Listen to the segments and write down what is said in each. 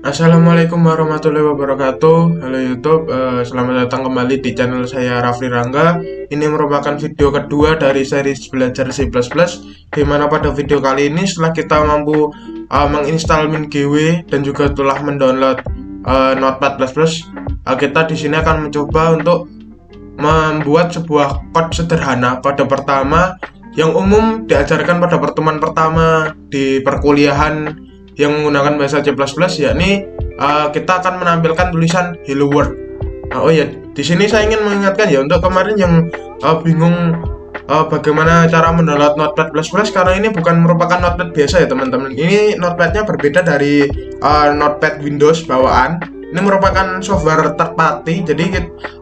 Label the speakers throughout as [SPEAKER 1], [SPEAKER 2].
[SPEAKER 1] Assalamualaikum warahmatullahi wabarakatuh. Halo YouTube, selamat datang kembali di channel saya Rafli Rangga. Ini merupakan video kedua dari series belajar C++, di mana pada video kali ini setelah kita mampu menginstal MinGW dan juga telah mendownload Notepad++, kita di sini akan mencoba untuk membuat sebuah code sederhana pada pertama yang umum diajarkan pada pertemuan pertama di perkuliahan yang menggunakan bahasa C++, yakni kita akan menampilkan tulisan Hello World. Oh ya, di sini saya ingin mengingatkan ya untuk kemarin yang bingung bagaimana cara mendownload Notepad++, karena ini bukan merupakan Notepad biasa ya teman-teman. Ini Notepadnya berbeda dari Notepad Windows bawaan. Ini merupakan software third party. Jadi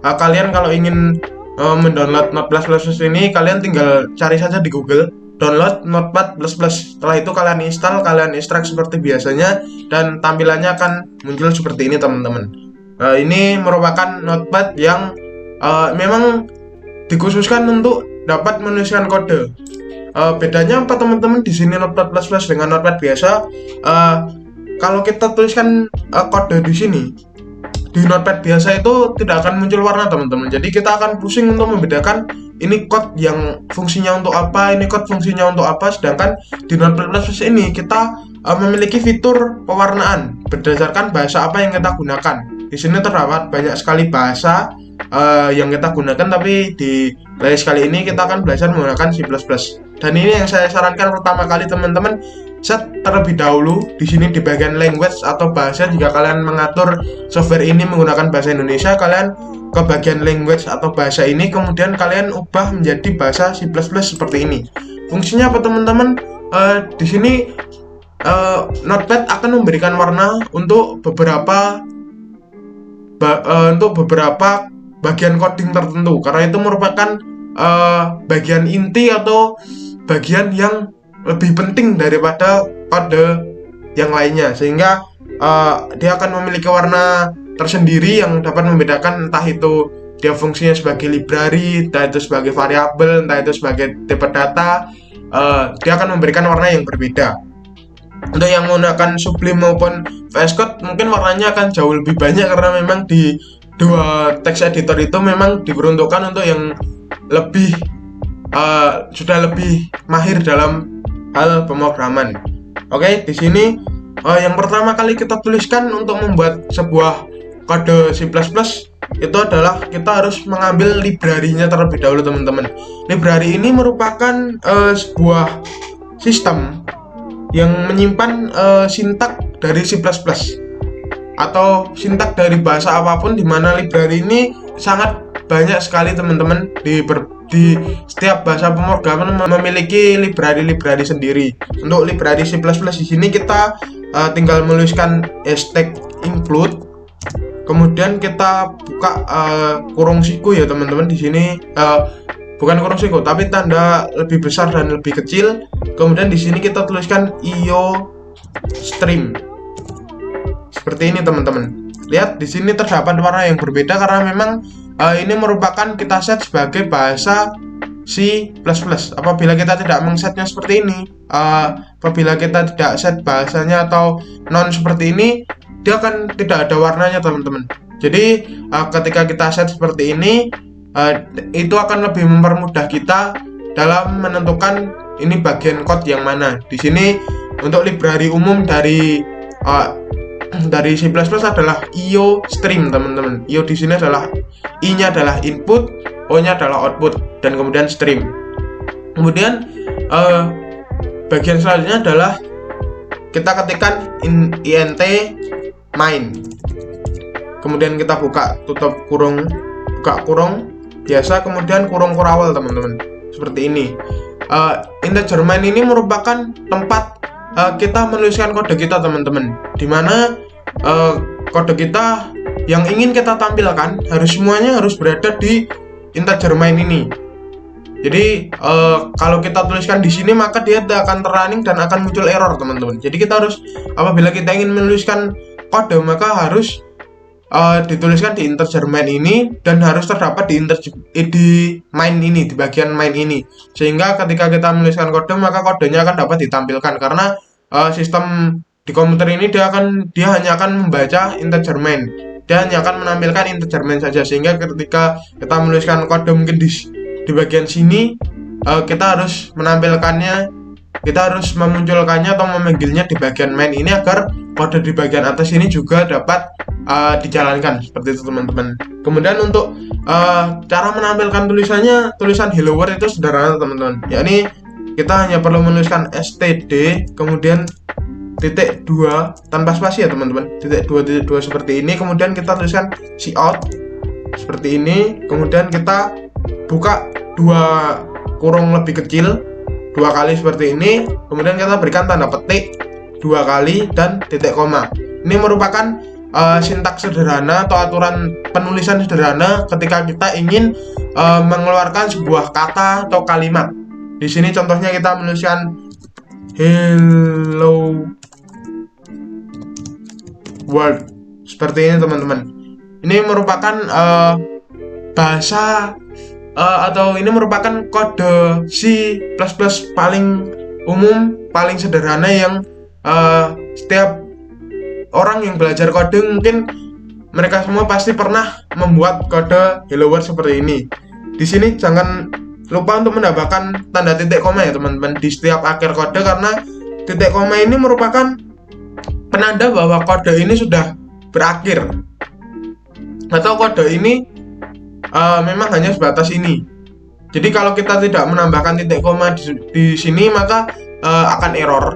[SPEAKER 1] kalian kalau ingin mendownload Notepad++ ini, kalian tinggal cari saja di Google download Notepad++. Setelah itu kalian install, kalian ekstrak seperti biasanya, dan tampilannya akan muncul seperti ini teman-teman. Ini merupakan Notepad yang memang dikhususkan untuk dapat menuliskan kode. Bedanya apa teman-teman di sini Notepad++ dengan Notepad biasa? Kalau kita tuliskan kode di sini, di Notepad biasa itu tidak akan muncul warna teman-teman. Jadi kita akan pusing untuk membedakan ini code yang fungsinya untuk apa, ini code fungsinya untuk apa. Sedangkan di Notepad++ ini kita memiliki fitur pewarnaan berdasarkan bahasa apa yang kita gunakan. Di sini terdapat banyak sekali bahasa yang kita gunakan, tapi di playlist kali ini kita akan belajar menggunakan C++. Dan ini yang saya sarankan pertama kali teman-teman, set terlebih dahulu di sini di bagian language atau bahasa. Jika kalian mengatur software ini menggunakan bahasa Indonesia, kalian ke bagian language atau bahasa ini, kemudian kalian ubah menjadi bahasa C++ seperti ini. Fungsinya apa teman-teman? Di sini Notepad akan memberikan warna untuk beberapa bagian coding tertentu, karena itu merupakan bagian inti atau bagian yang lebih penting daripada kode yang lainnya, sehingga dia akan memiliki warna tersendiri yang dapat membedakan entah itu dia fungsinya sebagai library, entah itu sebagai variabel, entah itu sebagai tipe data. Dia akan memberikan warna yang berbeda. Untuk yang menggunakan Sublime maupun VS Code mungkin warnanya akan jauh lebih banyak, karena memang di dua text editor itu memang diperuntukkan untuk yang lebih sudah lebih mahir dalam hal pemrograman. Oke, di sini yang pertama kali kita tuliskan untuk membuat sebuah kode C++ itu adalah kita harus mengambil library-nya terlebih dahulu teman-teman. Library ini merupakan sebuah sistem yang menyimpan sintak dari C++ atau sintak dari bahasa apapun, di mana library ini sangat banyak sekali teman-teman. Di setiap bahasa pemrograman memiliki library sendiri. Untuk library C++ di sini kita tinggal menuliskan hashtag include, kemudian kita buka kurung siku ya teman-teman. Di sini bukan kurung siku tapi tanda lebih besar dan lebih kecil. Kemudian di sini kita tuliskan io stream seperti ini teman-teman. Lihat di sini terdapat warna yang berbeda karena memang ini merupakan kita set sebagai bahasa C++. Apabila kita tidak mengsetnya seperti ini, apabila kita tidak set bahasanya atau non seperti ini, dia akan tidak ada warnanya teman-teman. Jadi ketika kita set seperti ini, itu akan lebih mempermudah kita dalam menentukan ini bagian code yang mana. Di sini untuk library umum dari C++ adalah io stream teman-teman. Io di sini adalah i-nya adalah input, o-nya adalah output, dan kemudian stream. Kemudian bagian selanjutnya adalah kita ketikkan int main. Kemudian kita tutup kurung, buka kurung biasa, kemudian kurung kurawal teman-teman. Seperti ini. Integer main ini merupakan tempat kita menuliskan kode kita teman-teman, dimana kode kita yang ingin kita tampilkan semuanya harus berada di integer main ini. Jadi kalau kita tuliskan di sini maka dia akan terrunning dan akan muncul error teman-teman. Jadi kita harus, apabila kita ingin menuliskan kode, maka harus dituliskan di integer main ini dan harus terdapat di main ini, di bagian main ini, sehingga ketika kita menuliskan kode maka kodenya akan dapat ditampilkan, karena sistem Di komputer ini dia hanya akan membaca integer main. Dia hanya akan menampilkan integer main saja, sehingga ketika kita menuliskan kode mungkin di bagian sini, kita harus memunculkannya atau memanggilnya di bagian main ini agar kode di bagian atas ini juga dapat dijalankan seperti itu teman-teman. Kemudian untuk cara menampilkan tulisan hello world itu sederhana teman-teman, yakni kita hanya perlu menuliskan std kemudian titik 2 tanpa spasi ya teman-teman, titik 2 seperti ini, kemudian kita tuliskan cout seperti ini, kemudian kita buka 2 kurung lebih kecil 2 kali seperti ini, kemudian kita berikan tanda petik 2 kali dan titik koma. Ini merupakan sintaks sederhana atau aturan penulisan sederhana ketika kita ingin mengeluarkan sebuah kata atau kalimat. Di sini contohnya kita menuliskan hello world seperti ini teman-teman. Ini merupakan bahasa atau ini merupakan kode C++ paling umum, paling sederhana yang setiap orang yang belajar coding mungkin mereka semua pasti pernah membuat kode hello world seperti ini. Di sini jangan lupa untuk menambahkan tanda titik koma ya teman-teman di setiap akhir kode, karena titik koma ini merupakan penanda bahwa kode ini sudah berakhir atau kode ini memang hanya sebatas ini. Jadi kalau kita tidak menambahkan titik koma di sini maka akan error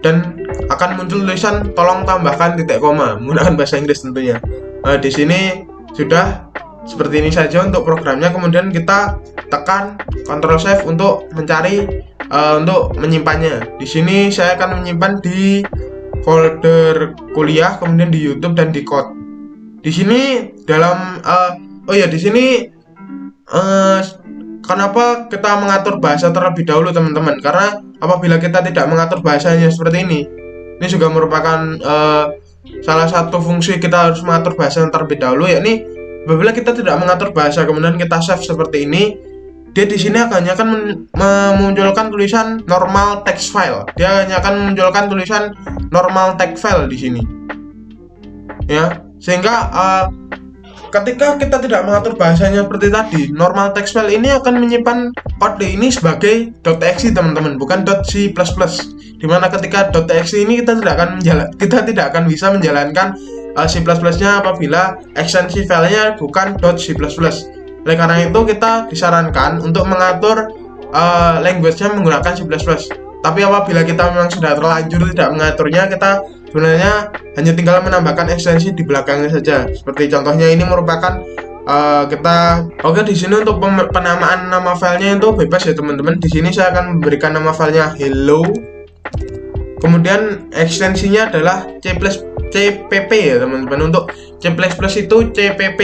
[SPEAKER 1] dan akan muncul tulisan tolong tambahkan titik koma menggunakan bahasa Inggris tentunya. Di sini sudah seperti ini saja untuk programnya. Kemudian kita tekan Ctrl Shift untuk mencari untuk menyimpannya. Di sini saya akan menyimpan di folder kuliah, kemudian di YouTube dan di code. Di sini dalam di sini kenapa kita mengatur bahasa terlebih dahulu teman-teman? Karena apabila kita tidak mengatur bahasanya seperti ini juga merupakan salah satu fungsi kita harus mengatur bahasa terlebih dahulu, yakni apabila kita tidak mengatur bahasa kemudian kita save seperti ini, dia di sini hanya akan memunculkan tulisan normal text file. Dia hanya akan memunculkan tulisan normal text file di sini. Ya, sehingga ketika kita tidak mengatur bahasanya seperti tadi, normal text file ini akan menyimpan kode ini sebagai .exe teman-teman, bukan .c++. Dimana ketika .exe ini kita tidak akan bisa menjalankan C++-nya apabila ekstensi filenya bukan .c++. Oleh karena itu kita disarankan untuk mengatur language-nya menggunakan C++. Tapi apabila kita memang sudah terlanjur tidak mengaturnya, kita sebenarnya hanya tinggal menambahkan ekstensi di belakangnya saja. Seperti contohnya ini merupakan di sini untuk penamaan nama filenya itu bebas ya teman-teman. Di sini saya akan memberikan nama filenya hello. Kemudian ekstensinya adalah CPP ya teman-teman. Untuk C++ itu CPP.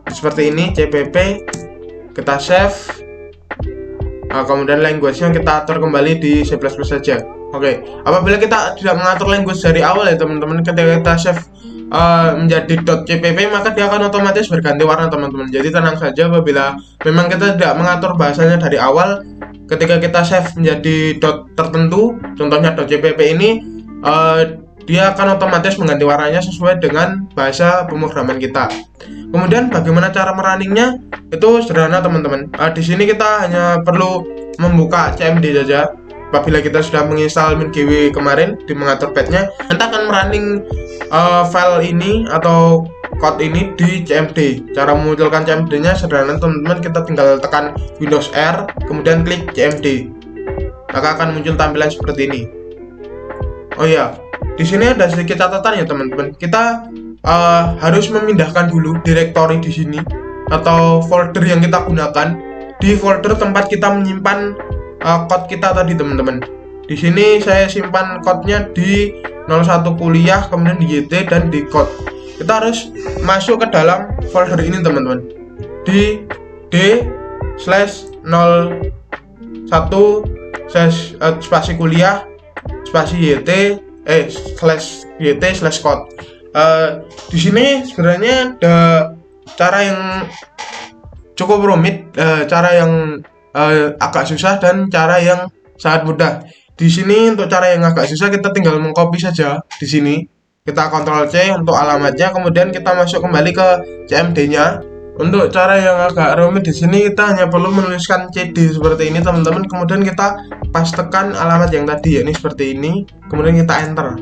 [SPEAKER 1] Seperti ini CPP. Kita save. Kemudian language-nya kita atur kembali di C++ saja. Oke, apabila kita tidak mengatur language dari awal ya teman-teman, ketika kita save menjadi .cpp maka dia akan otomatis berganti warna teman-teman. Jadi tenang saja apabila memang kita tidak mengatur bahasanya dari awal, ketika kita save menjadi tertentu, contohnya .cpp ini, dia akan otomatis mengganti warnanya sesuai dengan bahasa pemrograman kita. Kemudian bagaimana cara merunningnya? Itu sederhana teman-teman. Di sini kita hanya perlu membuka cmd saja. Apabila kita sudah menginstal MinGW kemarin di mengatur path-nya, nanti akan merunning file ini atau code ini di cmd. Cara memunculkan cmd-nya sederhana teman-teman, kita tinggal tekan Windows R, kemudian klik cmd. Maka akan muncul tampilan seperti ini. Oh iya, di sini ada sedikit catatan ya teman-teman. Kita harus memindahkan dulu directory di sini atau folder yang kita gunakan di folder tempat kita menyimpan code kita tadi teman-teman. Di sini saya simpan code-nya di 01 kuliah, kemudian di YT dan di code. Kita harus masuk ke dalam folder ini teman-teman. Di D/01 spasi kuliah spasi YT/YT/code. Di sini sebenarnya ada cara yang cukup rumit, cara yang agak susah dan cara yang sangat mudah. di sini untuk cara yang agak susah kita tinggal mengcopy saja di sini. Kita Ctrl C untuk alamatnya, kemudian kita masuk kembali ke CMD-nya. Untuk cara yang agak rumit di sini kita hanya perlu menuliskan CD seperti ini teman-teman, kemudian kita pastekan alamat yang tadi, ini seperti ini, kemudian kita enter.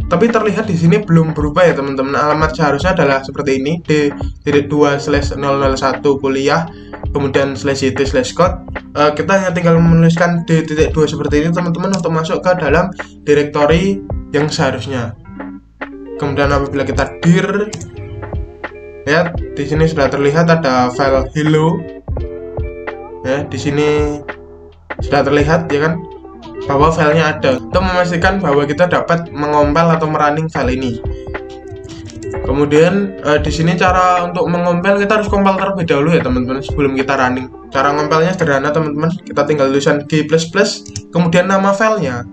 [SPEAKER 1] Tapi terlihat di sini belum berubah ya teman-teman. Alamat seharusnya adalah seperti ini, d.2/001 kuliah, kemudian /ct/code. Kita hanya tinggal menuliskan d.2 seperti ini teman-teman untuk masuk ke dalam direktori yang seharusnya. Kemudian apabila kita dir, lihat di sini sudah terlihat ada file hello. Ya, di sini sudah terlihat ya kan, bahwa filenya ada, untuk memastikan bahwa kita dapat mengompil atau merunning file ini. Kemudian di sini cara untuk mengompil kita harus compile terlebih dahulu ya teman-teman sebelum kita running. Cara ngompelnya sederhana teman-teman, kita tinggal tulisan g++, kemudian nama filenya.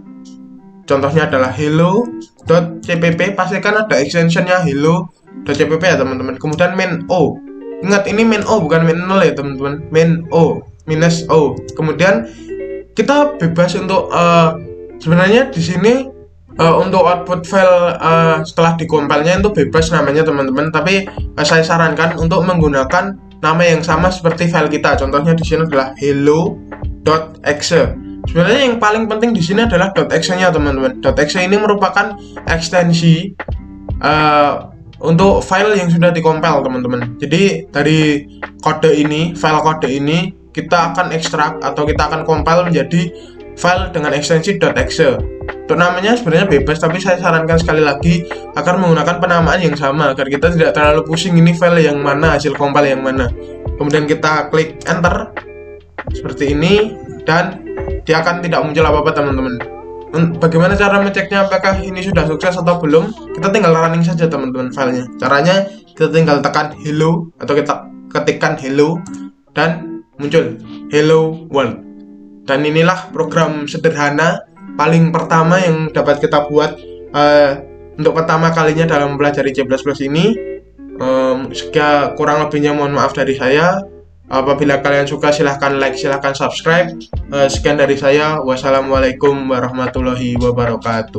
[SPEAKER 1] Contohnya adalah hello.cpp, pastikan ada extensionnya hello.cpp ya teman-teman. Kemudian main o, ingat ini main o bukan main 0 ya teman-teman, main o -o. Kemudian kita bebas untuk sebenarnya di sini untuk output file setelah dikompilnya itu bebas namanya teman-teman, tapi saya sarankan untuk menggunakan nama yang sama seperti file kita. Contohnya di sini adalah hello.exe. Sebenarnya yang paling penting di sini adalah .exe-nya teman-teman. .exe ini merupakan ekstensi untuk file yang sudah dikompil teman-teman. Jadi dari kode ini, file kode ini kita akan ekstrak atau kita akan compile menjadi file dengan ekstensi .exe. Untuk namanya sebenarnya bebas, tapi saya sarankan sekali lagi agar menggunakan penamaan yang sama agar kita tidak terlalu pusing ini file yang mana, hasil compile yang mana. Kemudian kita klik enter seperti ini dan dia akan tidak muncul apa-apa teman-teman. Bagaimana cara ngeceknya apakah ini sudah sukses atau belum? Kita tinggal running saja teman-teman filenya. Caranya kita tinggal tekan hello atau kita ketikkan hello dan muncul hello world. Dan inilah program sederhana paling pertama yang dapat kita buat untuk pertama kalinya dalam mempelajari C++ ini. Sekian kurang lebihnya mohon maaf dari saya. Apabila kalian suka silahkan like, silahkan subscribe. Sekian dari saya. Wassalamualaikum warahmatullahi wabarakatuh.